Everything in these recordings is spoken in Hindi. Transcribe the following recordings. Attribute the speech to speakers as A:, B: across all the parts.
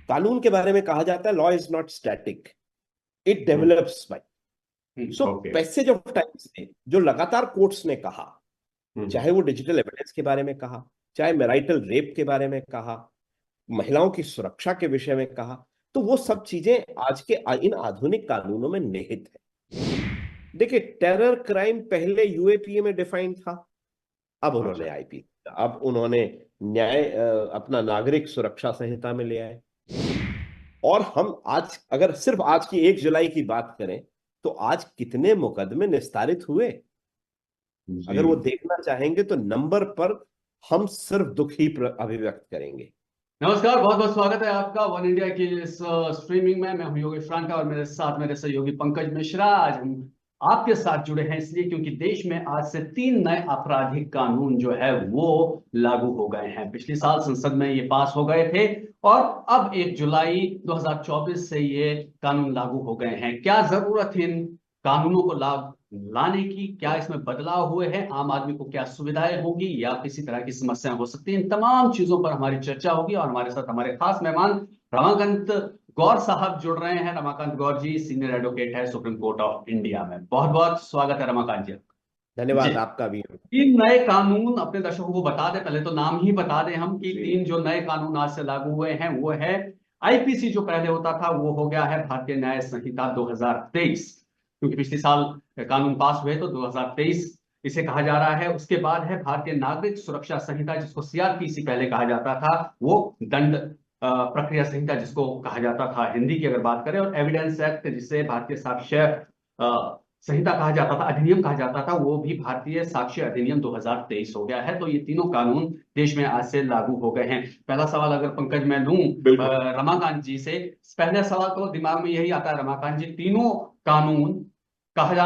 A: कानून के बारे में कहा जाता है law is not static, it develops by. So passage of times ने जो लगातार कोर्ट्स ने कहा, चाहे वो डिजिटल एविडेंस के बारे में कहा, चाहे मैराइटल रेप के बारे में कहा, महिलाओं की सुरक्षा के विषय में कहा, तो वो सब चीजें आज के इन आधुनिक कानूनों में निहित है। देखिए, टेरर क्राइम पहले यूएपीए में डिफाइन था, अब उन्होंने आईपी, अब उन्होंने न्याय अपना नागरिक सुरक्षा संहिता में ले आए। और हम आज अगर सिर्फ आज की 1 जुलाई की बात करें तो आज कितने मुकदमे निस्तारित हुए, अगर वो देखना चाहेंगे तो नंबर पर हम सिर्फ दुख ही अभिव्यक्त करेंगे।
B: नमस्कार, बहुत बहुत स्वागत है आपका वन इंडिया की इस स्ट्रीमिंग में। मैं हूं योगेश फ्रांका और मेरे साथ मेरे सहयोगी पंकज मिश्रा। आज हम आपके साथ जुड़े हैं इसलिए क्योंकि देश में आज से 3 नए आपराधिक कानून जो है वो लागू हो गए हैं। पिछले साल संसद में ये पास हो गए थे और अब 1 जुलाई 2024 से ये कानून लागू हो गए हैं। क्या जरूरत है इन कानूनों को लाने की, क्या इसमें बदलाव हुए हैं, आम आदमी को क्या सुविधाएं होगी या किसी तरह की समस्याएं हो सकती हैं, इन तमाम चीजों पर हमारी चर्चा होगी। और हमारे साथ हमारे खास मेहमान रमाकांत गौर साहब जुड़ रहे हैं। रमाकांत गौर जी सीनियर एडवोकेट है सुप्रीम कोर्ट ऑफ इंडिया में। बहुत बहुत स्वागत है रमाकांत जी।
A: धन्यवाद आपका भी।
B: 3 नए कानून अपने दर्शकों को बता दें, पहले तो नाम ही बता दें हम कि 3 जो नए कानून आज से लागू हुए हैं वो है आईपीसी, जो पहले होता था वो हो गया है भारतीय न्याय संहिता 2023, क्योंकि पिछले साल कानून पास हुए तो 2023 इसे कहा जा रहा है। उसके बाद है भारतीय नागरिक सुरक्षा संहिता, जिसको सीआरपीसी पहले कहा जाता था, वो दंड प्रक्रिया संहिता जिसको कहा जाता था हिंदी की अगर बात करें, और एविडेंस एक्ट जिसे भारतीय साक्ष्य संहिता कहा जाता था, अधिनियम कहा जाता था, वो भी भारतीय साक्ष्य अधिनियम 2023 हो गया है। तो ये तीनों कानून देश में आज से लागू हो गए हैं। पहला सवाल अगर पंकज मैं लूं रमाकांत जी से, पहला सवाल तो दिमाग में यही आता है रमाकांत जी, तीनों कानून कहा जा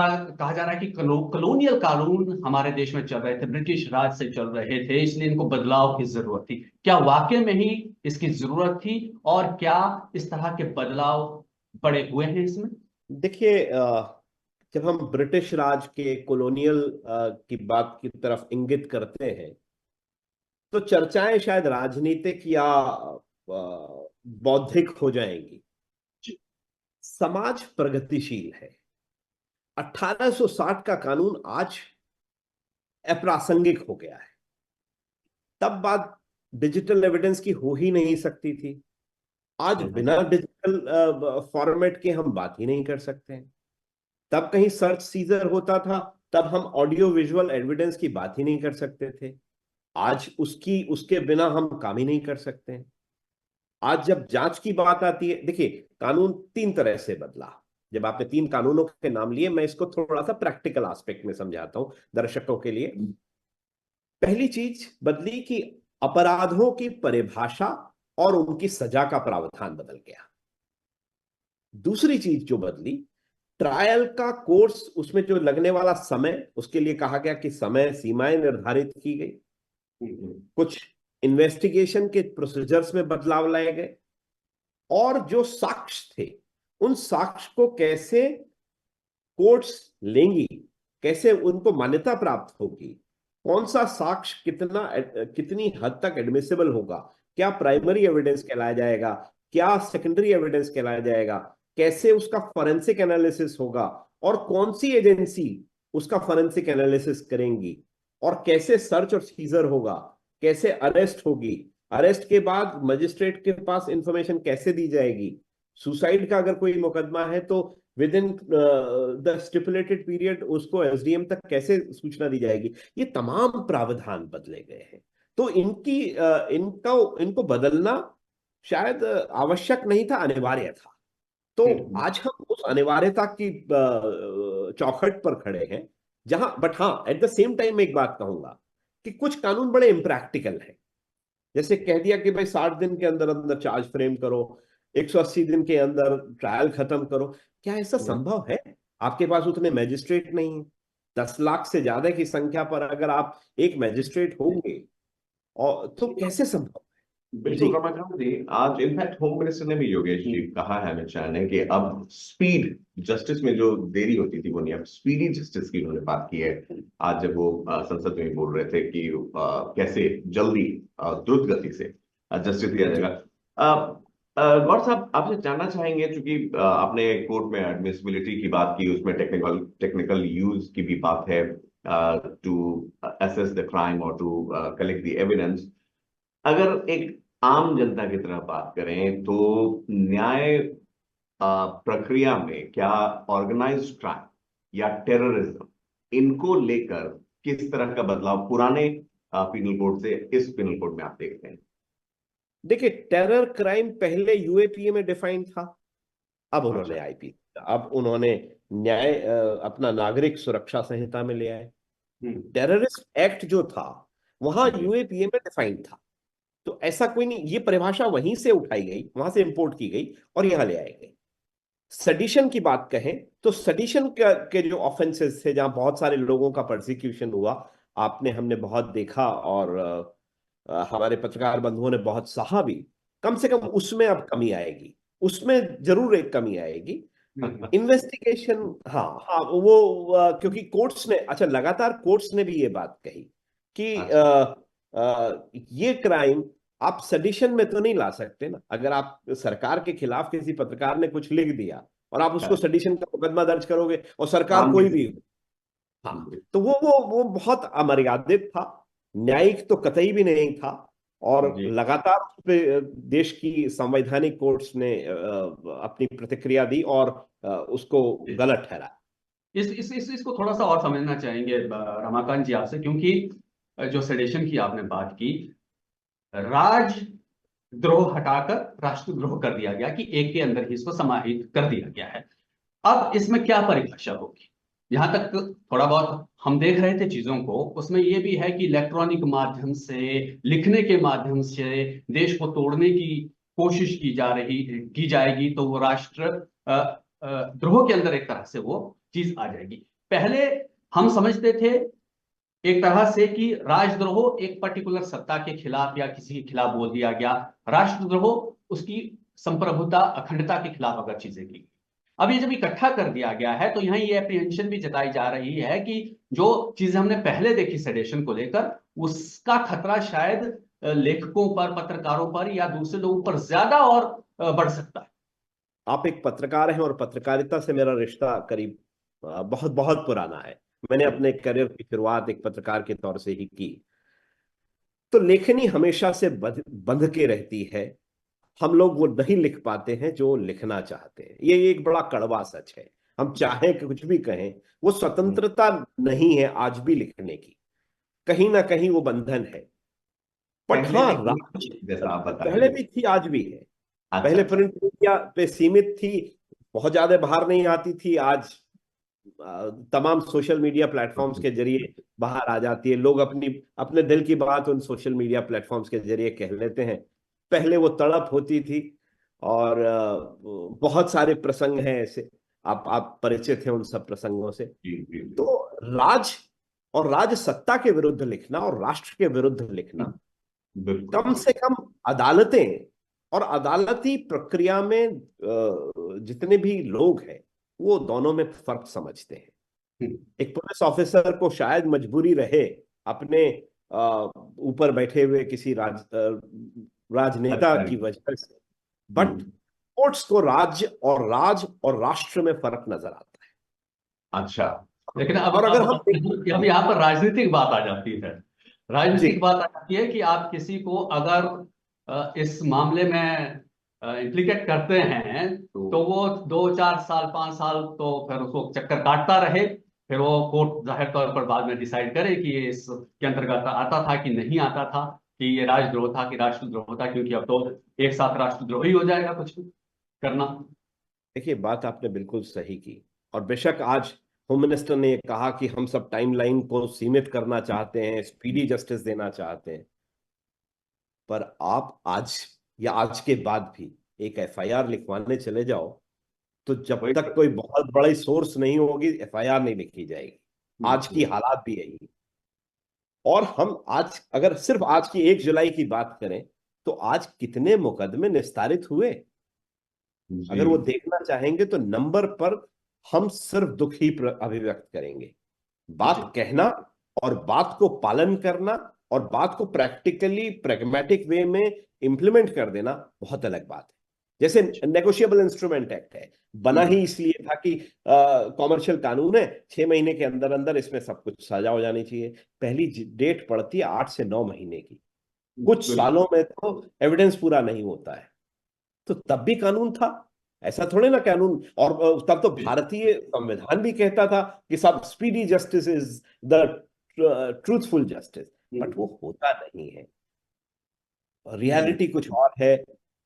B: रहा है कि कॉलोनियल कानून हमारे देश में चल रहे थे, ब्रिटिश राज से चल रहे थे, इसलिए इनको बदलाव की जरूरत थी। क्या वाकई में ही इसकी जरूरत थी और क्या इस तरह के बदलाव बड़े हुए हैं इसमें?
A: देखिए, जब हम ब्रिटिश राज के कॉलोनियल की बात की तरफ इंगित करते हैं तो चर्चाएं शायद राजनीतिक या बौद्धिक हो जाएंगी। समाज प्रगतिशील है। 1860 का कानून आज अप्रासंगिक हो गया है। तब बात डिजिटल एविडेंस की हो ही नहीं सकती थी। आज बिना डिजिटल फॉर्मेट के हम बात ही नहीं कर सकते हैं। तब कहीं सर्च सीजर होता था, तब हम ऑडियो विजुअल एविडेंस की बात ही नहीं कर सकते थे। आज उसके बिना हम काम ही नहीं कर सकते हैं। आज जब जांच की बात आती है, देखिए कानून 3 तरह से बदला। जब आपने 3 कानूनों के नाम लिए, मैं इसको थोड़ा सा प्रैक्टिकल एस्पेक्ट में समझाता हूं दर्शकों के लिए। पहली चीज बदली कि अपराधों की परिभाषा और उनकी सजा का प्रावधान बदल गया। दूसरी चीज जो बदली, ट्रायल का कोर्स, उसमें जो लगने वाला समय, उसके लिए कहा गया कि समय सीमाएं निर्धारित की गई। कुछ इन्वेस्टिगेशन के प्रोसीजर्स में बदलाव लाए गए और जो साक्ष्य थे उन साक्ष्य को कैसे कोर्ट्स लेंगी, कैसे उनको मान्यता प्राप्त होगी, कौन सा साक्ष्य कितनी हद तक एडमिसिबल होगा, क्या प्राइमरी एविडेंस कहलाया जाएगा, क्या सेकेंडरी एविडेंस कहलाया जाएगा, कैसे उसका फॉरेंसिक एनालिसिस होगा और कौन सी एजेंसी उसका फॉरेंसिक एनालिसिस करेंगी, और कैसे सर्च और सीजर होगा, कैसे अरेस्ट होगी, अरेस्ट के बाद मजिस्ट्रेट के पास इंफॉर्मेशन कैसे दी जाएगी, सुसाइड का अगर कोई मुकदमा है तो with in the stipulated period उसको एसडीएम तक कैसे सूचना दी जाएगी। ये तमाम प्रावधान बदले गए हैं। तो इनको बदलना शायद आवश्यक नहीं था, अनिवार्य था। तो आज हम उस अनिवार्यता की चौखट पर खड़े हैं जहां, बट हाँ, एट द सेम टाइम मैं एक बात कहूंगा कि कुछ कानून बड़े इम्प्रैक्टिकल हैं। जैसे कह दिया कि भाई 60 दिन के अंदर अंदर चार्ज फ्रेम करो, 180 दिन के अंदर ट्रायल खत्म करो। क्या ऐसा संभव है? आपके पास उतने मैजिस्ट्रेट नहीं है। 10 लाख से ज्यादा की संख्या पर अगर आप एक मैजिस्ट्रेट होंगे और तो कैसे संभव है?
C: बिल्कुल रमाकांत जी, आज इनफैक्ट होम मिनिस्टर ने भी, योगेश जी, कहा है अमित शाह ने, कि अब स्पीड जस्टिस में जो देरी होती थी वो नहीं, अब स्पीडी जस्टिस की उन्होंने बात की है। आज जब वो संसद में बोल रहे थे कि कैसे जल्दी द्रुत गति से जस्टिस दिया जाएगा। गौर साहब, आपसे जानना चाहेंगे, चूंकि आपने कोर्ट में एडमिसिबिलिटी की बात की, उसमें टेक्निकल टेक्निकल यूज की भी बात है, टू असेस द क्राइम और टू कलेक्ट द एविडेंस। अगर एक आम जनता की तरह बात करें तो न्याय प्रक्रिया में क्या ऑर्गेनाइज्ड क्राइम या टेररिज्म, इनको लेकर किस तरह का बदलाव पुराने पिनल कोड से इस पिनल कोड में आप देखते हैं?
A: देखिए, टेरर क्राइम पहले यूएपीए में डिफाइन था, अब उन्होंने
C: अच्छा।
A: आईपी, अब उन्होंने न्याय अपना नागरिक सुरक्षा संहिता में ले आए। टेररिस्ट एक्ट जो था वहां
C: जी।
A: यूएपीए में डिफाइंड था, तो ऐसा कोई नहीं, ये परिभाषा वहीं से उठाई गई, वहां से इंपोर्ट की गई और यहां ले आई गई। सडिशन की बात कहें तो सडिशन के जो ऑफेंसेस थे, जहां बहुत सारे लोगों का प्रोसिक्यूशन हुआ, आपने हमने बहुत देखा, और हमारे पत्रकार बंधुओं ने बहुत सहा भी, कम से कम उसमें अब कमी आएगी, उसमें जरूर एक कमी आएगी। इन्वेस्टिगेशन, हाँ हाँ, वो क्योंकि कोर्ट्स ने, अच्छा, लगातार कोर्ट्स ने भी ये बात कही कि
C: अच्छा।
A: ये क्राइम आप सडिशन में तो नहीं ला सकते ना। अगर आप सरकार के खिलाफ किसी पत्रकार ने कुछ लिख दिया और आप उसको सडिशन का मुकदमा दर्ज करोगे, और सरकार
C: काम
A: कोई
C: की।
A: भी हो, हाँ, तो वो बहुत अमर्यादित था, न्यायिक तो कतई भी नहीं था। और
C: जी।
A: लगातार उस पे देश की संवैधानिक कोर्ट्स ने अपनी प्रतिक्रिया दी और उसको गलत ठहराया।
B: इसको थोड़ा सा और समझना चाहेंगे रमाकांत जी आपसे, क्योंकि जो सेडेशन की आपने बात की, राजद्रोह हटाकर राष्ट्रद्रोह कर दिया गया कि एक के अंदर ही इसको समाहित कर दिया गया है। अब इसमें क्या परिभाषा होगी? जहां तक थोड़ा बहुत हम देख रहे थे चीजों को, उसमें यह भी है कि इलेक्ट्रॉनिक माध्यम से, लिखने के माध्यम से देश को तोड़ने की कोशिश की जाएगी, तो वो राष्ट्र द्रोह के अंदर एक तरह से वो चीज आ जाएगी। पहले हम समझते थे एक तरह से कि राजद्रोह एक पर्टिकुलर सत्ता के खिलाफ या किसी के खिलाफ बोल दिया गया, राष्ट्रद्रोह उसकी संप्रभुता अखंडता के खिलाफ अगर चीजें की। अब ये जब इकट्ठा कर दिया गया है तो यहाँ ये एप्रीहेंशन भी जताई जा रही है कि जो चीजें हमने पहले देखी सेडेशन को लेकर, उसका खतरा शायद लेखकों पर, पत्रकारों पर या दूसरे लोगों पर ज्यादा और बढ़ सकता है।
A: आप एक पत्रकार हैं और पत्रकारिता से मेरा रिश्ता करीब बहुत बहुत पुराना है। मैंने अपने करियर की शुरुआत एक पत्रकार के तौर से ही की। तो लेखनी हमेशा से बंध के रहती है। हम लोग वो नहीं लिख पाते हैं जो लिखना चाहते हैं, ये एक बड़ा कड़वा सच है। हम चाहें कि कुछ भी कहें, वो स्वतंत्रता नहीं है आज भी लिखने की, कहीं ना कहीं वो बंधन है। बट
C: पहले
A: हाँ,
C: नहीं थी, जैसा आप बता रहे
A: पहले
C: हैं।
A: भी थी, आज भी है।
C: अच्छा।
A: पहले प्रिंट मीडिया पे सीमित थी, बहुत ज्यादा बाहर नहीं आती थी। आज तमाम सोशल मीडिया प्लेटफॉर्म्स के जरिए बाहर आ जाती है। लोग अपनी अपने दिल की बात उन सोशल मीडिया प्लेटफॉर्म्स के जरिए कह लेते हैं। पहले वो तड़प होती थी, और बहुत सारे प्रसंग हैं ऐसे, आप परिचित हैं उन सब प्रसंगों से।
C: जी जी जी।
A: तो राज और राज सत्ता के विरुद्ध लिखना और राष्ट्र के विरुद्ध लिखना,
C: बिल्कुल।
A: कम से कम अदालतें और अदालती प्रक्रिया में जितने भी लोग हैं, वो दोनों में फर्क समझते हैं। एक पुलिस ऑफिसर को शायद मजबूरी रहे अपने ऊपर बैठे हुए किसी राजनेता
C: अच्छा।
A: की वजह से, बट कोर्ट्स को राज और राष्ट्र में फर्क नजर आता
C: अच्छा।
B: लेकिन
A: है। और अगर हम
B: अब यहाँ पर राजनीतिक बात आ जाती है।
A: जी,
B: राजनीतिक बात आ जाती है कि आप किसी को अगर इस मामले में इम्प्लीकेट करते हैं तो वो 2 4 साल 5 साल तो फिर उसको चक्कर काटता रहे, फिर वो कोर्ट जाहिर तौर पर बाद में डिसाइड करे कि ये इसके अंतर्गत आता था कि नहीं आता था, कि ये राजद्रोह था कि राष्ट्रद्रोह था, क्योंकि अब तो एक साथ राष्ट्रद्रोह ही हो जाएगा कुछ भी करना।
A: देखिए, बात आपने बिल्कुल सही की। और बेशक आज होम मिनिस्टर ने कहा कि हम सब टाइमलाइन को सीमित करना चाहते हैं, स्पीडी जस्टिस देना चाहते हैं, पर आप आज या आज के बाद भी एक एफआईआर लिखवाने चले जाओ, तो जब
C: वही
A: तक कोई बहुत बड़ी सोर्स नहीं होगी, एफआईआर नहीं लिखी जाएगी। आज की हालात भी यही। और हम आज अगर सिर्फ आज की 1 जुलाई की बात करें, तो आज कितने मुकदमे निस्तारित हुए,
C: जी।
A: अगर वो देखना चाहेंगे तो नंबर पर हम सिर्फ दुख ही अभिव्यक्त करेंगे।
C: जी।
A: बात कहना और बात को पालन करना और बात को प्रैक्टिकली प्रैग्मेटिक वे में इंप्लीमेंट कर देना बहुत अलग बात है। जैसे नेगोशिएबल इंस्ट्रूमेंट एक्ट है, बना ही इसलिए था कि कॉमर्शियल कानून है, 6 महीने के अंदर अंदर इसमें सब कुछ सजा हो जानी चाहिए। पहली डेट पड़ती है 8 से 9 महीने की, कुछ सालों में तो एविडेंस पूरा नहीं होता है। तो तब भी कानून था, ऐसा थोड़े ना कानून। और तब तो भारतीय संविधान भी कहता था कि सब speedy justice is the truthful justice, but वो होता नहीं है, रियलिटी कुछ और है।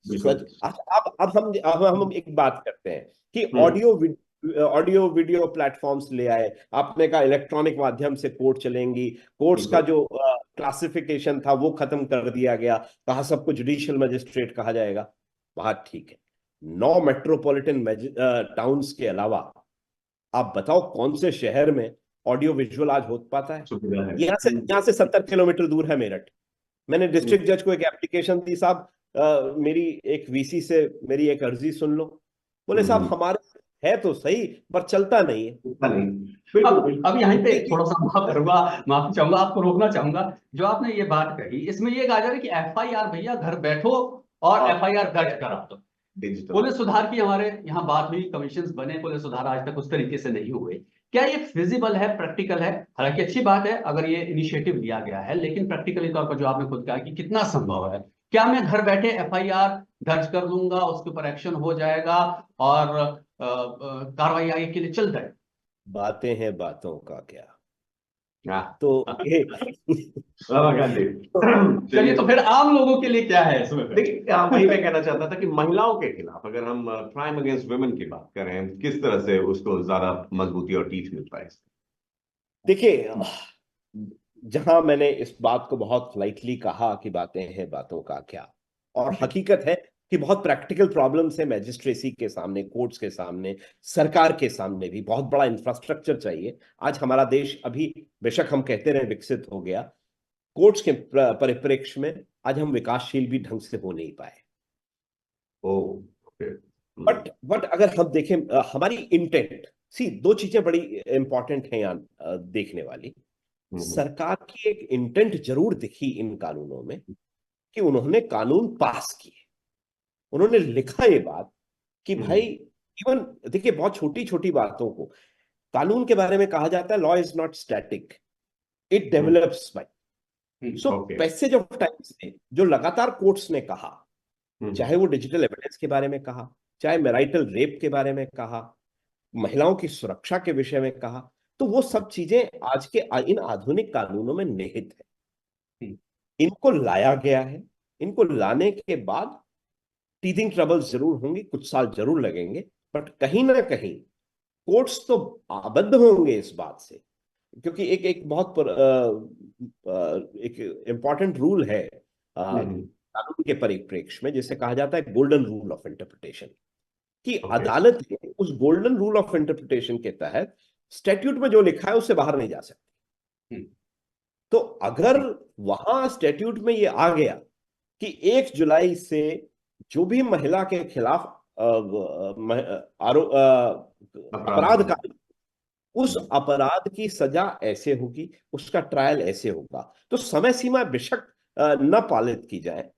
A: सच अब हम एक बात करते हैं कि ऑडियो वीडियो प्लेटफॉर्म्स ले आए, आपने कहा इलेक्ट्रॉनिक माध्यम से कोर्ट चलेंगी, कोर्ट्स का जो क्लासिफिकेशन था वो खत्म कर दिया गया, कहा सबको जुडिशियल मजिस्ट्रेट कहा जाएगा। बात ठीक है, 9 मेट्रोपॉलिटन टाउन्स के अलावा आप बताओ कौन से शहर में ऑडियो विजुअल आज हो पाता है? यहाँ से 70 किलोमीटर दूर है मेरठ। मैंने डिस्ट्रिक्ट जज को एक एप्लीकेशन दी, साहब मेरी एक वीसी से मेरी एक अर्जी सुन लो। बोले साहब हमारे है तो सही पर चलता नहीं है।
B: अब यहाँ पे थोड़ा सा माफी चाहूंगा, आपको रोकना चाहूंगा। जो आपने ये बात कही, इसमें ये कहा जा रहा है कि एफआईआर भैया घर बैठो और एफआईआर दर्ज करा दो। पुलिस सुधार की हमारे यहाँ बात हुई, कमीशन बने, पुलिस सुधार आज तक उस तरीके से नहीं हुए। क्या ये फिजिबल है, प्रैक्टिकल है? हालांकि अच्छी बात है अगर ये इनिशिएटिव लिया गया है, लेकिन प्रैक्टिकली तौर पर जो आपने खुद कहा कि कितना संभव है? क्या मैं घर बैठे एफआईआर दर्ज कर लूंगा, उसके ऊपर एक्शन हो जाएगा और कार्रवाई आगे के लिए चल जाए?
C: बातें हैं बातों का क्या।
A: तो
B: चलिए, तो फिर आम लोगों के लिए क्या है इसमें?
C: देखिए, वही मैं कहना चाहता था कि महिलाओं के खिलाफ अगर हम क्राइम अगेंस्ट वुमेन की बात करें, किस तरह से उसको ज्यादा मजबूती और टीथ मिल पाए?
A: देखिए, जहां मैंने इस बात को बहुत लाइटली कहा कि बातें हैं बातों का क्या, और हकीकत है कि बहुत प्रैक्टिकल प्रॉब्लम्स है मैजिस्ट्रेसी के सामने, कोर्ट्स के सामने, सरकार के सामने भी बहुत बड़ा इंफ्रास्ट्रक्चर चाहिए। आज हमारा देश अभी बेशक हम कहते रहे विकसित हो गया, कोर्ट्स के परिप्रेक्ष्य में आज हम विकासशील भी ढंग से हो नहीं पाए। बट अगर हम देखें हमारी इंटेंट, दो चीजें बड़ी इंपॉर्टेंट हैं यहाँ देखने वाली। सरकार की एक इंटेंट जरूर दिखी इन कानूनों में कि उन्होंने कानून पास किए, उन्होंने लिखा ये बात कि भाई, इवन देखिए बहुत छोटी छोटी बातों को कानून के बारे में कहा जाता है law is not static, it develops by. So passage of time से जो लगातार कोर्ट्स ने कहा, चाहे वो डिजिटल एविडेंस के बारे में कहा, चाहे मैरिटल रेप के बारे में कहा, महिलाओं की सुरक्षा के विषय में कहा, तो वो सब चीजें आज के इन आधुनिक कानूनों में निहित है। इनको लाया गया है, इनको लाने के बाद टीथिंग ट्रबल्स जरूर होंगे, कुछ साल जरूर लगेंगे, बट कहीं ना कहीं कोर्ट्स तो आबद्ध होंगे इस बात से, क्योंकि एक बहुत एक इंपॉर्टेंट रूल है कानून के परिप्रेक्ष्य में, जिसे कहा जाता है गोल्डन रूल ऑफ इंटरप्रिटेशन, कि अदालत ने उस गोल्डन रूल ऑफ इंटरप्रिटेशन के तहत स्टैट्यूट में जो लिखा है उससे बाहर नहीं जा सकती। तो अगर वहां स्टैट्यूट में ये आ गया कि 1 जुलाई से जो भी महिला के खिलाफ अपराध का, उस अपराध की सजा ऐसे होगी, उसका ट्रायल ऐसे होगा, तो समय सीमा बेशक न पालित की जाए,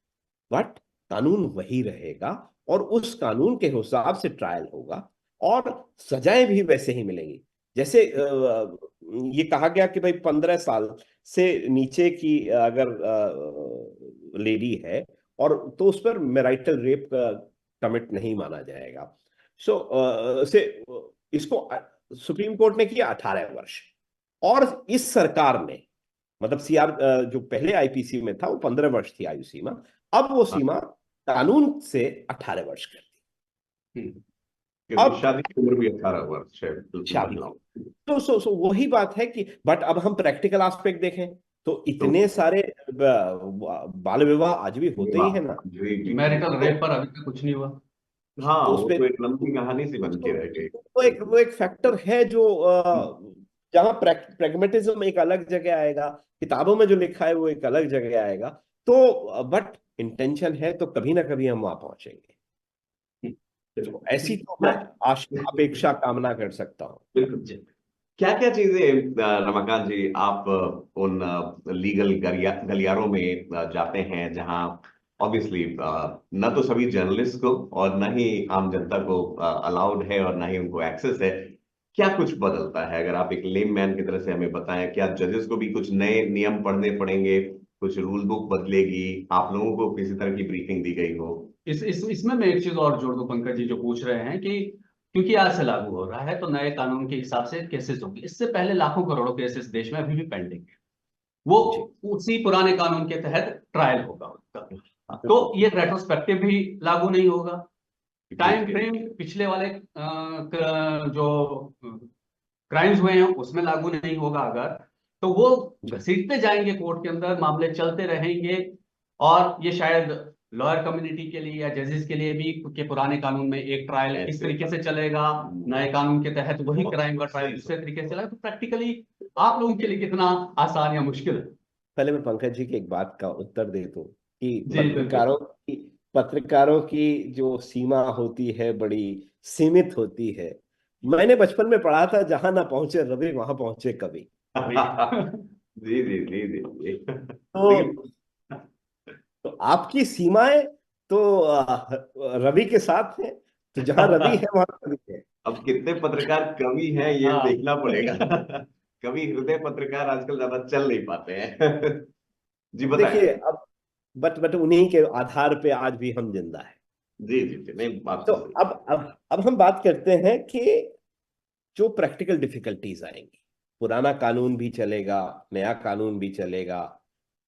A: बट कानून वही रहेगा और उस कानून के हिसाब से ट्रायल होगा और सजाएं भी वैसे ही मिलेंगी। जैसे ये कहा गया कि भाई 15 साल से नीचे की अगर लेडी है और तो उस पर मैरिटल रेप कमिट नहीं माना जाएगा। इसको सुप्रीम कोर्ट ने किया 18 वर्ष, और इस सरकार ने, मतलब सीआर जो पहले आईपीसी में था वो 15 वर्ष थी आयु सीमा, अब वो सीमा कानून से 18 वर्ष कर दी।
C: अब शादी की उम्र भी 18 वर्ष है।
A: तो वही बात है कि, बट अब हम प्रैक्टिकल एस्पेक्ट देखें तो इतने सारे बाल विवाह आज भी होते ही है ना।
B: मैरिटल रेप पर अभी तक कुछ नहीं हुआ।
C: हाँ, तो वो तो एक लंबी कहानी सी बन के रह गई।
A: वो एक फैक्टर है जो जहां प्रैग्मेटिज्म एक अलग जगह आएगा, किताबों में जो लिखा है वो एक अलग जगह आएगा, तो बट इंटेंशन है तो कभी ना कभी हम वहां पहुंचेंगे। तो ऐसी तो मैं आशा अपेक्षा कामना कर सकता हूँ।
C: बिल्कुल। क्या क्या चीजें रमाकांत जी आप उन लीगल गलियारों में जाते हैं जहां ऑब्वियसली न तो सभी जर्नलिस्ट को और न ही आम जनता को अलाउड है और न ही उनको एक्सेस है। क्या कुछ बदलता है, अगर आप एक लेम मैन की तरह से हमें बताएं? क्या जजेस को भी कुछ नए नियम पढ़ने पड़ेंगे, कुछ रूल बुक बदलेगी, आप लोगों को किसी तरह की ब्रीफिंग दी गई हो?
B: इसमें मैं एक चीज और जोड़ दूं, पंकज जी जो पूछ रहे हैं कि क्योंकि आज से लागू हो रहा है तो नए कानून के हिसाब से केसेस होंगे। इससे पहले लाखों करोड़ों केसेस देश में अभी भी पेंडिंग है, वो
A: जी
B: उसी पुराने कानून के तहत ट्रायल होगा उनका। तो
A: बिल्कुल।
B: ये रेट्रोस्पेक्टिव भी लागू नहीं होगा। टाइम
C: जी
B: फ्रेम पिछले वाले जो क्राइम्स हुए हैं उसमें लागू नहीं होगा अगर, तो वो घसीटते जाएंगे कोर्ट के अंदर, मामले चलते रहेंगे। और ये शायद लॉयर कम्युनिटी के लिए या जजेस के लिए भी के पुराने कानून में एक ट्रायल इस तरीके से चलेगा, नए कानून के तहत वही क्राइम का ट्रायल दूसरे तरीके से चलेगा। तो प्रैक्टिकली आप लोगों के लिए कितना आसान या मुश्किल है?
A: पहले मैं पंकज जी की एक बात का उत्तर दे दूं कि
B: जी बिल्कुल।
A: पत्रकारों की जो सीमा होती है बड़ी सीमित होती है। मैंने बचपन में पढ़ा था, जहां ना पहुंचे रवि वहां पहुंचे कवि।
C: जी जी जी जी जी। लेकिन
A: तो तो आपकी सीमाएं तो रवि के साथ हैं। तो जहां रवि है वहां कवि है।
C: अब कितने पत्रकार कवि हैं ये
B: हाँ
C: देखना पड़ेगा। कवि हृदय पत्रकार आजकल ज्यादा चल नहीं पाते हैं। जी बताएं।
A: देखिए अब, बट उन्हीं के आधार पे आज भी हम जिंदा है।
C: जी जी जी, नहीं बात
A: तो
C: तो सही।
A: अब हम बात करते हैं कि जो प्रैक्टिकल डिफिकल्टीज आएंगी। पुराना कानून भी चलेगा, नया कानून भी चलेगा,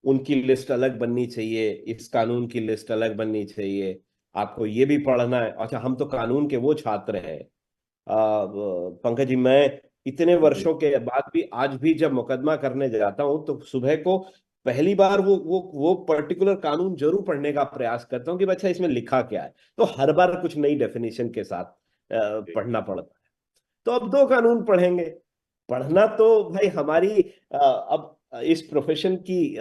A: उनकी लिस्ट अलग बननी चाहिए, इस कानून की लिस्ट अलग बननी चाहिए। आपको ये भी पढ़ना है। अच्छा, हम तो कानून के वो छात्र हैं पंकज जी, मैं इतने
C: जी
A: वर्षों के बाद भी आज भी जब मुकदमा करने जाता हूं तो सुबह को पहली बार वो पर्टिकुलर कानून जरूर पढ़ने का प्रयास करता हूं कि अच्छा इसमें लिखा क्या है। तो हर बार कुछ नई डेफिनेशन के साथ
C: जी
A: पढ़ना पड़ता है। तो अब दो कानून पढ़ेंगे। पढ़ना तो भाई हमारी अब इस प्रोफेशन की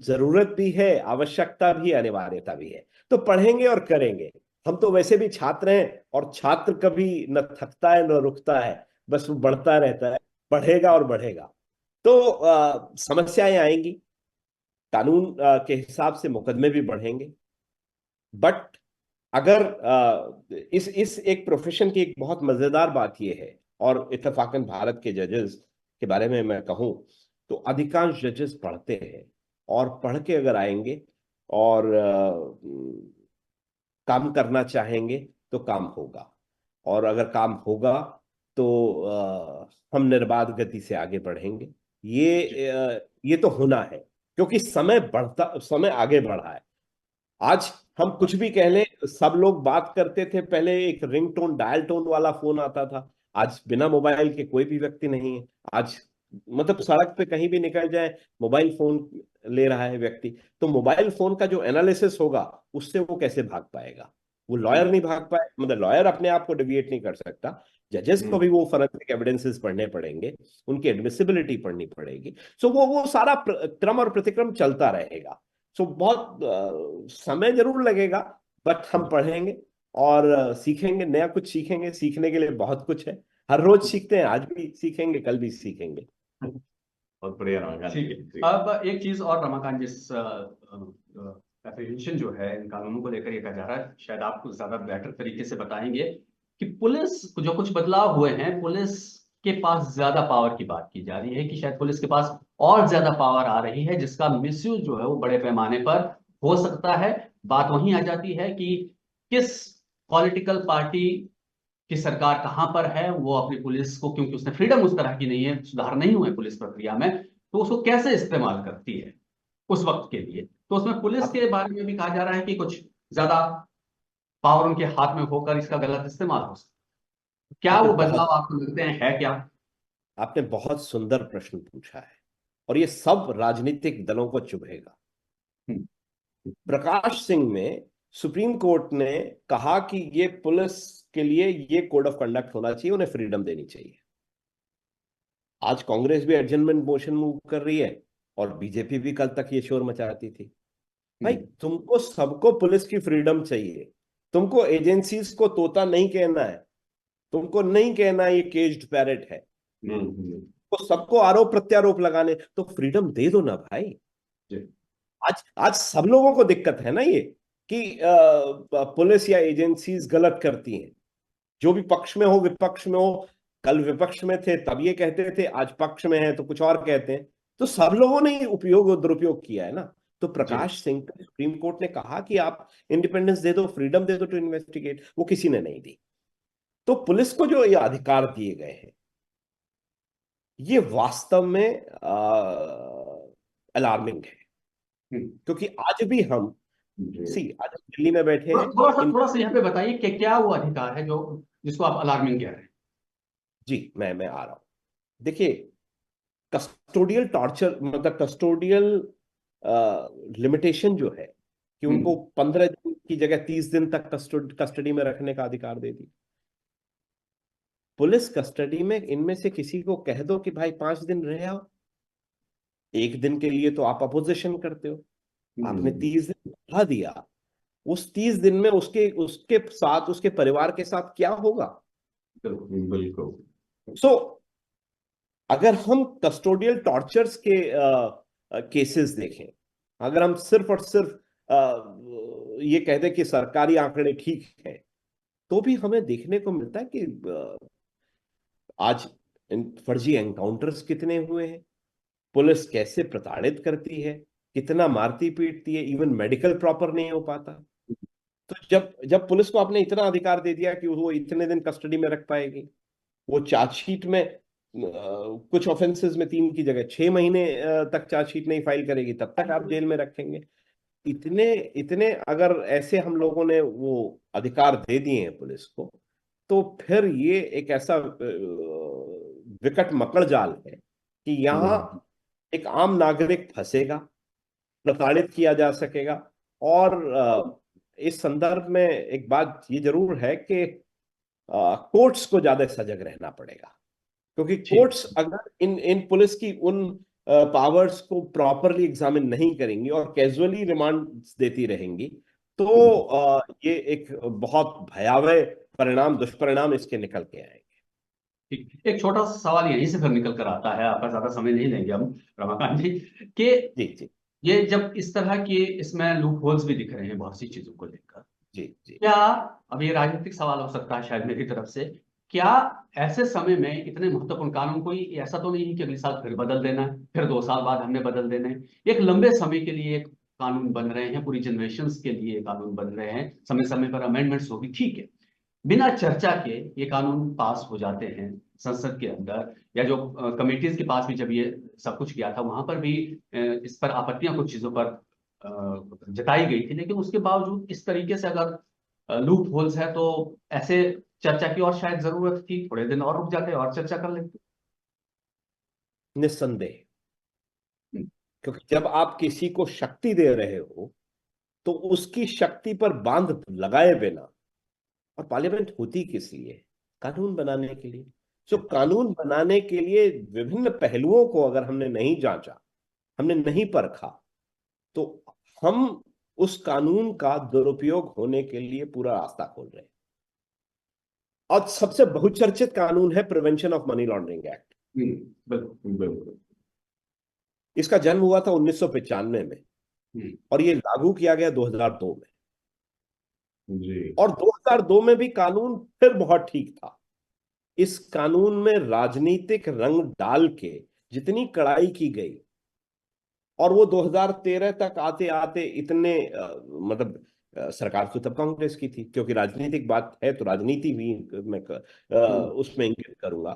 A: जरूरत भी है, आवश्यकता भी, अनिवार्यता भी है। तो पढ़ेंगे और करेंगे। हम तो वैसे भी छात्र हैं, और छात्र कभी न थकता है न रुकता है, बस वो बढ़ता रहता है, बढ़ेगा और बढ़ेगा। तो समस्याएं आएंगी, कानून के हिसाब से मुकदमे भी बढ़ेंगे। बट अगर इस एक प्रोफेशन की एक बहुत मजेदार बात यह है, और इत्तेफाकन भारत के जजेस के बारे में मैं कहूं तो अधिकांश जजेस पढ़ते हैं, और पढ़ के अगर आएंगे और काम करना चाहेंगे तो काम होगा। और अगर काम होगा तो हम निर्बाध गति से आगे बढ़ेंगे। ये तो होना है, क्योंकि समय आगे बढ़ा है। आज हम कुछ भी कह लें, सब लोग बात करते थे पहले, एक रिंगटोन डायल टोन वाला फोन आता था। आज बिना मोबाइल के कोई भी व्यक्ति नहीं है। आज मतलब सड़क पे कहीं भी निकल जाए, मोबाइल फोन ले रहा है व्यक्ति। तो मोबाइल फोन का जो एनालिसिस होगा, उससे वो कैसे भाग पाएगा? वो लॉयर नहीं भाग पाए, मतलब लॉयर अपने आप को डिविएट नहीं कर सकता। जजेस को
C: हम्म,
A: भी वो फॉरेंसिक एविडेंसेस पढ़ने पड़ेंगे, उनकी एडमिसिबिलिटी पढ़नी पड़ेगी। सो वो सारा क्रम और प्रतिक्रम चलता रहेगा। सो बहुत समय जरूर लगेगा, बट हम पढ़ेंगे और सीखेंगे, नया कुछ सीखेंगे। सीखने के लिए बहुत कुछ है, हर रोज सीखते हैं, आज भी सीखेंगे, कल भी सीखेंगे।
C: बहुत बढ़िया रमाकांत
B: ठीक
C: जी
B: है।
C: जी।
B: अब एक चीज और रमाकांत, जिस एप्रीहेंशन जो है इन कानूनों को लेकर ये कहा जा रहा है, शायद आप कुछ ज्यादा बेटर तरीके से बताएंगे कि पुलिस जो कुछ बदलाव हुए हैं, पुलिस के पास ज्यादा पावर की बात की जा रही है कि शायद पुलिस के पास और ज्यादा पावर आ रही है जिसका मिसयूज जो है वो बड़े पैमाने पर हो सकता है। बात वहीं आ जाती है कि किस पॉलिटिकल पार्टी कि सरकार कहां पर है, वो अपनी पुलिस को, क्योंकि उसने फ्रीडम उस तरह की नहीं है, सुधार नहीं हुए पुलिस प्रक्रिया में, तो उसको कैसे इस्तेमाल करती है उस वक्त के लिए। तो उसमें पुलिस
A: आप,
B: के बारे में भी कहा जा रहा है कि कुछ ज्यादा पावर उनके हाथ में होकर इसका गलत इस्तेमाल हो सकता है। क्या
A: आपने
B: वो बदलाव
A: बहुत
B: आपको लगते हैं, है क्या?
A: आपने बहुत सुंदर प्रश्न पूछा है, और ये सब राजनीतिक दलों को चुभेगा।
B: हम्म,
A: प्रकाश सिंह में सुप्रीम कोर्ट ने कहा कि ये पुलिस के लिए ये कोड ऑफ कंडक्ट होना चाहिए, उन्हें फ्रीडम देनी चाहिए। आज कांग्रेस भी एडजमेंट मोशन मूव कर रही है, और बीजेपी भी कल तक ये शोर मचाती थी। भाई,
B: हम्म,
A: तुमको सबको पुलिस की फ्रीडम चाहिए, तुमको एजेंसीज को तोता नहीं कहना है, तुमको नहीं कहना ये केज्ड पैरेट है,
C: हम्म,
A: तो सबको आरोप प्रत्यारोप लगाने, तो फ्रीडम दे दो ना भाई।
C: जी
A: आज आज सब लोगों को दिक्कत है ना ये। कि पुलिस या एजेंसीज गलत करती हैं, जो भी पक्ष में हो विपक्ष में हो। कल विपक्ष में थे तब ये कहते थे, आज पक्ष में है तो कुछ और कहते हैं। तो सब लोगों ने उपयोग और दुरुपयोग किया है ना। तो प्रकाश सिंह को सुप्रीम कोर्ट ने कहा कि आप इंडिपेंडेंस दे दो, फ्रीडम दे दो टू इन्वेस्टिगेट, वो किसी ने नहीं दी। तो पुलिस को जो ये अधिकार दिए गए हैं, ये वास्तव में अलार्मिंग है। क्योंकि आज भी हम आज हम दिल्ली में बैठे हैं।
B: थोड़ा सा यहाँ पे बताइए कि क्या वो अधिकार है जो जिसको आप अलार्मिंग कह रहे हैं।
A: जी मैं आ रहा हूं। देखिए, कस्टोडियल टॉर्चर मतलब कस्टोडियल लिमिटेशन जो है कि उनको 15 दिन की जगह 30 दिन तक कस्टडी में रखने का अधिकार दे दी। पुलिस कस्टडी में इनमें से किसी को कह दो कि भाई 5 दिन रह आओ, 1 दिन के लिए तो आप अपोजिशन करते हो, आपने 30 दिन बढ़ा दिया। उस 30 दिन में उसके उसके साथ उसके परिवार के साथ क्या होगा?
C: बिल्कुल।
A: सो अगर हम कस्टोडियल टॉर्चर्स के केसेस देखें, अगर हम सिर्फ और सिर्फ ये कह दें कि सरकारी आंकड़े ठीक है, तो भी हमें देखने को मिलता है कि आज फर्जी एनकाउंटर्स कितने हुए हैं, पुलिस कैसे प्रताड़ित करती है, कितना मारती पीटती है, इवन मेडिकल प्रॉपर नहीं हो पाता। तो जब पुलिस को आपने इतना अधिकार दे दिया कि वो इतने दिन कस्टडी में रख पाएगी, वो चार्जशीट में कुछ ऑफेंसेस में 3 की जगह 6 महीने तक चार्जशीट नहीं फाइल करेगी, तब तक आप जेल में रखेंगे। इतने इतने अगर ऐसे हम लोगों ने वो अधिकार दे दिए हैं पुलिस को, तो फिर ये एक ऐसा विकट मकड़ जाल है कि यहाँ एक आम नागरिक फंसेगा, प्रताड़ित किया जा सकेगा। और इस संदर्भ में एक बात ये जरूर है कि कोर्ट्स को ज्यादा सजग रहना पड़ेगा, क्योंकि कोर्ट्स अगर इन पुलिस की उन पावर्स को प्रॉपरली एग्जामिन नहीं करेंगी और कैजुअली रिमांड देती रहेंगी, तो ये एक बहुत भयावह दुष्परिणाम इसके निकल के आएंगे।
B: ठीक, एक छोटा सा सवाल यहीं से फिर निकल कर आता है, आपका ज्यादा समय नहीं लेंगे हम रमाकांत जी, कि
A: जी
B: ये जब इस तरह की इसमें लूप होल्स भी दिख रहे हैं बहुत सी चीजों को लेकर,
A: जी
B: क्या अब ये राजनीतिक सवाल हो सकता है शायद मेरी तरफ से, क्या ऐसे समय में इतने महत्वपूर्ण कानून, कोई ऐसा तो नहीं है कि अगले साल फिर बदल देना है, फिर 2 साल बाद हमने बदल देना है, एक लंबे समय के लिए एक कानून बन रहे हैं, पूरी जनरेशंस के लिए कानून बन रहे हैं, समय समय पर अमेंडमेंट्स होगी, ठीक है, बिना चर्चा के ये कानून पास हो जाते हैं संसद के अंदर, या जो कमेटीज के पास भी जब ये सब कुछ किया था वहां पर भी इस पर आपत्तियां कुछ चीजों पर जताई गई थी, लेकिन उसके बावजूद इस तरीके से अगर लूप होल्स है तो ऐसे चर्चा की और शायद जरूरत थी, थोड़े दिन और रुक जाते और चर्चा कर लेते।
A: निस्संदेह, क्योंकि जब आप किसी को शक्ति दे रहे हो तो उसकी शक्ति पर बांध लगाए बिना, और पार्लियामेंट होती किस लिए? कानून बनाने के लिए। जो कानून बनाने के लिए विभिन्न पहलुओं को अगर हमने नहीं जांचा, हमने नहीं परखा, तो हम उस कानून का दुरुपयोग होने के लिए पूरा रास्ता खोल रहे हैं। और सबसे बहुचर्चित कानून है prevention of money laundering act.
C: बिल्कुल।
A: इसका जन्म हुआ था 1995 में और ये लागू किया गया 2002 में
C: जी।
A: और 2002 में भी कानून फिर बहुत ठीक था। इस कानून में राजनीतिक रंग डाल के जितनी कड़ाई की गई, और वो 2013 तक आते आते इतने मतलब सरकार तो तब कांग्रेस की थी, क्योंकि राजनीतिक बात है तो राजनीति भी मैं उसमें इंगित करूंगा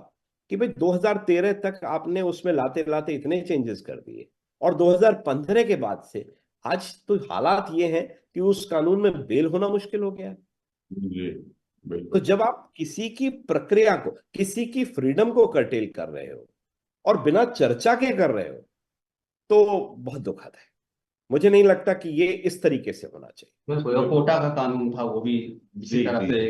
A: कि भाई 2013 तक आपने उसमें लाते लाते इतने चेंजेस कर दिए, और 2015 के बाद से आज तो हालात ये हैं कि उस कानून में बेल होना मुश्किल हो गया है।
C: जी
A: तो जब आप किसी की प्रक्रिया को, किसी की फ्रीडम को कर्टेल कर रहे हो और बिना चर्चा के कर रहे हो, तो बहुत दुखद है। मुझे नहीं लगता कि ये इस तरीके से होना चाहिए।
B: बिल्कुल, और कोटा का कानून था वो भी इसी तरह से,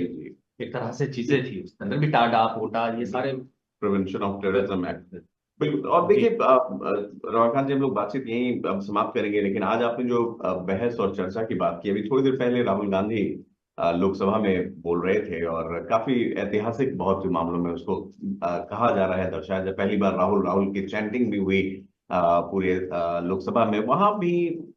B: एक तरह से चीजें थी उसके अंदर भी, टाडा कोटा ये सारे
C: प्रिवेंशन ऑफ टेररिज्म एक्ट। बिल्कुल। और देखिए रमाकांत जी, हम लोग बातचीत यहीं अब समाप्त करेंगे, लेकिन आज आपने जो बहस और चर्चा की बात की, अभी थोड़ी देर पहले राहुल गांधी लोकसभा में बोल रहे थे और काफी ऐतिहासिक बहुत मामलों में उसको कहा जा रहा है, दर्शाया जा, पहली बार राहुल राहुल की चैंटिंग भी हुई पूरे लोकसभा में। वहां भी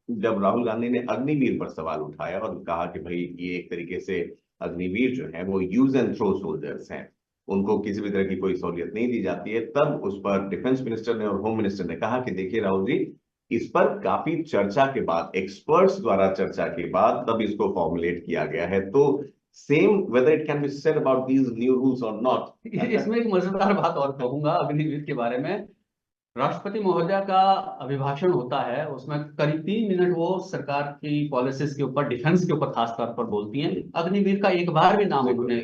C: जब राहुल गांधी ने अग्निवीर पर सवाल उठाया और कहा कि भाई ये एक तरीके से अग्निवीर जो है वो यूज एंड थ्रो सोल्जर्स हैं, उनको किसी भी तरह की कोई सहूलियत नहीं दी जाती है, तब उस पर डिफेंस मिनिस्टर ने और होम मिनिस्टर ने कहा कि देखिए राहुल जी, इस पर काफी चर्चा के बाद, एक्सपर्ट्स द्वारा चर्चा के बाद तब इसको फॉर्मुलेट किया गया है। तो same whether it can be said about these new rules और नॉट।
B: इसमें एक मजेदार बात और कहूंगा अग्निवीर के बारे में। राष्ट्रपति महोदया का अभिभाषण होता है, उसमें करीब 3 मिनट वो सरकार की पॉलिसीज के ऊपर, डिफेंस के ऊपर खास तौर पर बोलती हैं। अग्निवीर का एक बार भी नाम उन्होंने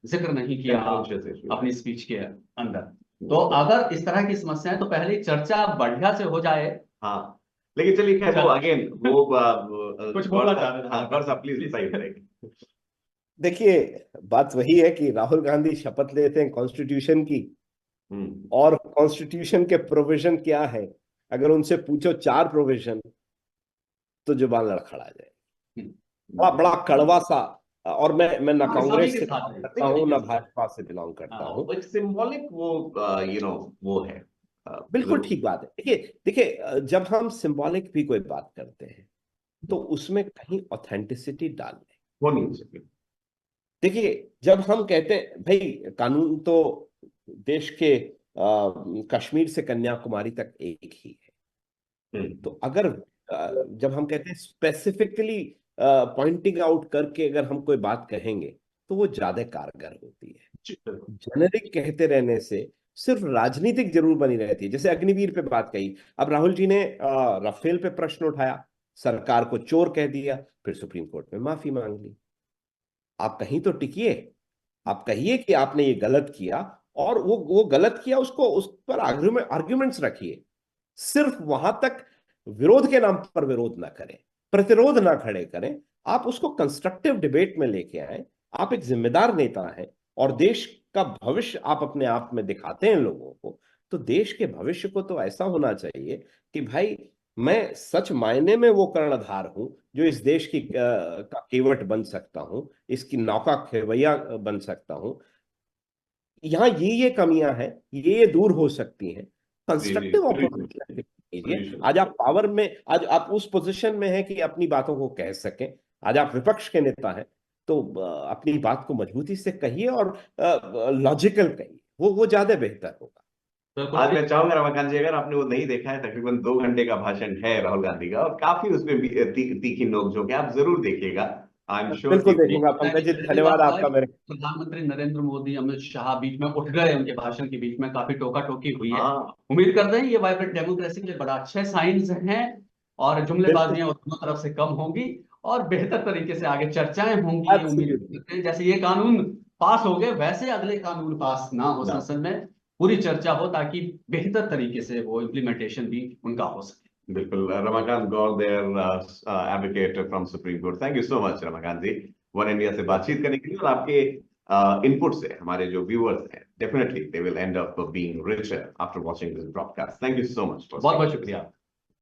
B: जिक्र नहीं किया अपनी स्पीच के अंदर। तो अगर इस तरह की समस्या है तो पहले चर्चा बढ़िया से हो जाए।
C: हाँ, लेकिन चलिए खैर, वो अगेन वो
B: कुछ बोलना चाह रहे थे।
C: हाँ, गौर साहब प्लीज बताइए।
A: देखिए, बात वही है कि राहुल गांधी शपथ लेते हैं कॉन्स्टिट्यूशन की, और कॉन्स्टिट्यूशन के प्रोविजन क्या है, अगर उनसे पूछो 4 प्रोविजन तो जुबान लड़खड़ा जाए। बड़ा बड़ा कड़वा सा। और मैं ना कांग्रेस से बिलोंग करता हूँ ना भाजपा से बिलोंग करता हूँ।
C: सिंबॉलिक वो वो है।
A: बिल्कुल ठीक बात है। देखिए, जब हम सिंबॉलिक भी कोई बात करते हैं तो उसमें कहीं ऑथेंटिसिटी डाल दें।
C: हो नहीं सके।
A: देखिए, जब हम कहते हैं भाई कानून तो देश के कश्मीर से कन्याकुमारी तक एक ही है, तो अगर जब हम कहते हैं स्पेसिफिकली पॉइंटिंग आउट करके अगर हम कोई बात कहेंगे तो वो ज्यादा कारगर होती है। जेनेरिक कहते रहने से सिर्फ राजनीतिक जरूर बनी रहती है। जैसे अग्निवीर पे बात कही, अब राहुल जी ने राफेल पे प्रश्न उठाया, सरकार को चोर कह दिया, फिर सुप्रीम कोर्ट में माफी मांग ली। आप कहीं तो टिकिए, आप कहिए कि आपने ये गलत किया, और वो गलत किया, उसको उस पर आर्ग्यूमेंट्स रखिए। सिर्फ वहां तक विरोध के नाम पर विरोध ना करें, प्रतिरोध ना खड़े करें, आप उसको कंस्ट्रक्टिव डिबेट में लेके आए। आप एक जिम्मेदार नेता हैं और देश का भविष्य आप अपने आप में दिखाते हैं लोगों को, तो देश के भविष्य को तो ऐसा होना चाहिए कि भाई मैं सच मायने में वो कर्णधार हूं जो इस देश की का केवट बन सकता हूं, इसकी नौका खेवैया बन सकता हूं। यहाँ ये कमियां हैं, ये दूर हो सकती हैं। कंस्ट्रक्टिव अप्रोच कीजिए। आज आप पावर में, आज आप उस पोजीशन में हैं कि अपनी बातों को कह सकें। आज आप विपक्ष के नेता हैं, तो अपनी बात को मजबूती से कहिए और लॉजिकल कहिए, वो ज्यादा बेहतर होगा।
C: आज मैं चाहूंगा रमाकांत जी, अगर आपने वो नहीं देखा है, तकरीबन 2 घंटे का भाषण है राहुल गांधी का, और काफी उसमें तीखी नोकझोंक है, आप जरूर देखिएगा। I am sure.
A: बिल्कुल देखूंगा पंकज जी, धन्यवाद आपका। मेरे
B: प्रधानमंत्री नरेंद्र मोदी, अमित शाह बीच में उठ गए, उनके भाषण के बीच में काफी टोका टोकी हुई है। उम्मीद करते हैं ये वाइब्रेंट डेमोक्रेसी के बड़ा अच्छे साइंस हैं, और जुमलेबाजियां दोनों तरफ से कम होंगी और बेहतर तरीके से आगे चर्चाएं होंगी। उम्मीद करते हैं जैसे ये कानून पास हो गए वैसे अगले कानून पास ना हो, संसद में पूरी चर्चा हो, ताकि बेहतर तरीके से वो इम्प्लीमेंटेशन भी उनका हो सके।
C: बिल्कुल। Ramakant Gaur there, advocate from supreme court. Thank you so much Ramakant ji, one India से बातचीत करने के लिए, और आपके इनपुट से हमारे जो व्यूअर्स हैं definitely they will end up being richer after watching this broadcast. Thank you so much.
B: बहुत बहुत शुक्रिया।